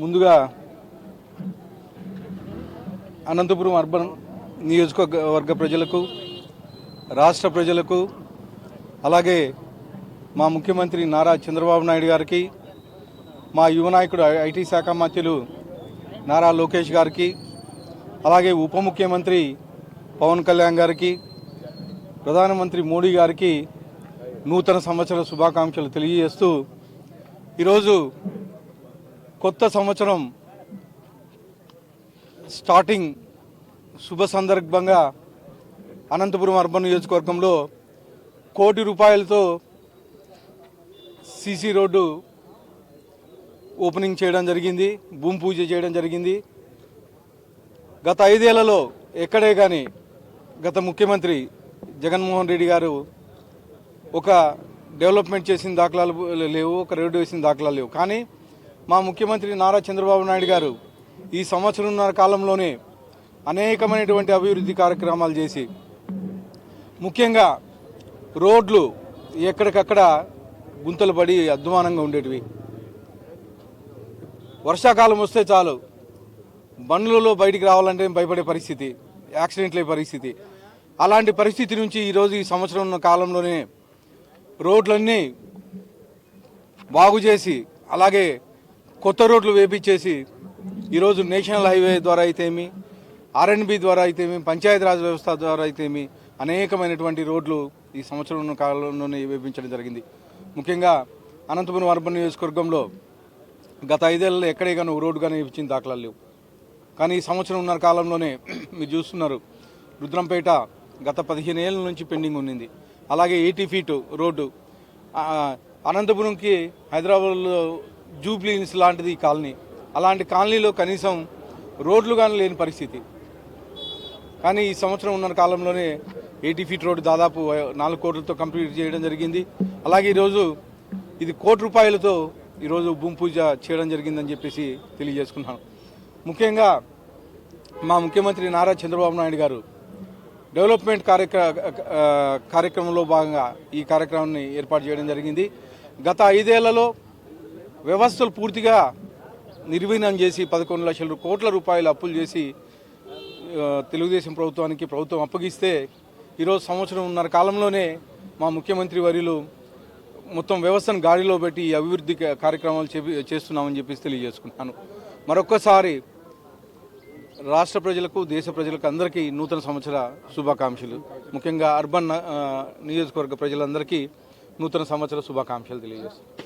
ముందుగా అనంతపురం అర్బన్ నియోజకవర్గ ప్రజలకు, రాష్ట్ర ప్రజలకు, అలాగే మా ముఖ్యమంత్రి నారా చంద్రబాబు నాయుడు గారికి, మా యువ నాయకుడు ఐటీ శాఖ మంత్రులు నారా లోకేష్ గారికి, అలాగే ఉప ముఖ్యమంత్రి పవన్ కళ్యాణ్ గారికి, ప్రధానమంత్రి మోడీ గారికి నూతన సంవత్సర శుభాకాంక్షలు తెలియజేస్తూ, ఈరోజు కొత్త సంవత్సరం స్టార్టింగ్ శుభ సందర్భంగా అనంతపురం అర్బన్ నియోజకవర్గంలో 1 కోటి రూపాయలతో సీసీ రోడ్డు ఓపెనింగ్ చేయడం జరిగింది, భూమి పూజ చేయడం జరిగింది. గత 5 ఏళ్లలో ఎక్కడే కానీ గత ముఖ్యమంత్రి జగన్మోహన్ రెడ్డి గారు ఒక డెవలప్మెంట్ చేసిన దాఖలాలు లేవు, ఒక రోడ్డు వేసిన దాఖలాలు లేవు. కానీ మా ముఖ్యమంత్రి నారా చంద్రబాబు నాయుడు గారు ఈ సంవత్సరంన్నర కాలంలోనే అనేకమైనటువంటి అభివృద్ధి కార్యక్రమాలు చేసి, ముఖ్యంగా రోడ్లు ఎక్కడికక్కడ గుంతలు పడి అధ్వానంగా ఉండేటివి. వర్షాకాలం వస్తే చాలు బండ్లలో బయటికి రావాలంటే భయపడే పరిస్థితి, యాక్సిడెంట్ల పరిస్థితి. అలాంటి పరిస్థితి నుంచి ఈరోజు ఈ సంవత్సరం ఉన్న కాలంలోనే రోడ్లన్నీ బాగు చేసి, అలాగే కొత్త రోడ్లు వేపించేసి, ఈరోజు నేషనల్ హైవే ద్వారా అయితేమి, ఆర్ఎన్బి ద్వారా అయితేమి, పంచాయతీరాజ్ వ్యవస్థ ద్వారా అయితేమి అనేకమైనటువంటి రోడ్లు ఈ సంవత్సరం ఉన్న కాలంలోనే వేపించడం జరిగింది. ముఖ్యంగా అనంతపురం అర్బన్ నియోజకవర్గంలో గత 5 ఏళ్లలో ఎక్కడే కానీ రోడ్డు కానీ వేపించిన దాఖలాలు లేవు. కానీ ఈ సంవత్సరం ఉన్న కాలంలోనే మీరు చూస్తున్నారు, రుద్రంపేట గత 15 ఏళ్ళ నుంచి పెండింగ్ ఉన్నింది. అలాగే 80 ఫీట్ రోడ్డు అనంతపురంకి హైదరాబాద్లో జూబ్లీహిల్స్ లాంటిది కాలనీ, అలాంటి కాలనీలో కనీసం రోడ్లు కానీ లేని పరిస్థితి. కానీ ఈ సంవత్సరం ఉన్న కాలంలోనే 80 ఫీట్ రోడ్డు దాదాపు 4 కోట్లతో కంప్లీట్ చేయడం జరిగింది. అలాగే ఈరోజు ఇది 1 కోటి రూపాయలతో ఈరోజు భూమి పూజ చేయడం జరిగిందని చెప్పేసి తెలియజేసుకున్నాను. ముఖ్యంగా మా ముఖ్యమంత్రి నారా చంద్రబాబు నాయుడు గారు డెవలప్మెంట్ కార్యక్రమంలో భాగంగా ఈ కార్యక్రమాన్ని ఏర్పాటు చేయడం జరిగింది. గత 5 ఏళ్లలో వ్యవస్థలు పూర్తిగా నిర్వీర్యం చేసి 11 లక్షల కోట్ల రూపాయలు అప్పులు చేసి తెలుగుదేశం ప్రభుత్వం అప్పగిస్తే, ఈరోజు సంవత్సరంన్నర కాలంలోనే మా ముఖ్యమంత్రి వర్యులు మొత్తం వ్యవస్థను గాడిలో పెట్టి ఈ అభివృద్ధి కార్యక్రమాలు చేస్తున్నామని చెప్పేసి తెలియజేసుకుంటున్నాను. మరొక్కసారి రాష్ట్ర ప్రజలకు, దేశ ప్రజలకు అందరికీ నూతన సంవత్సర శుభాకాంక్షలు. ముఖ్యంగా అర్బన్ నియోజకవర్గ ప్రజలందరికీ నూతన సంవత్సర శుభాకాంక్షలు తెలియజేస్తున్నాను.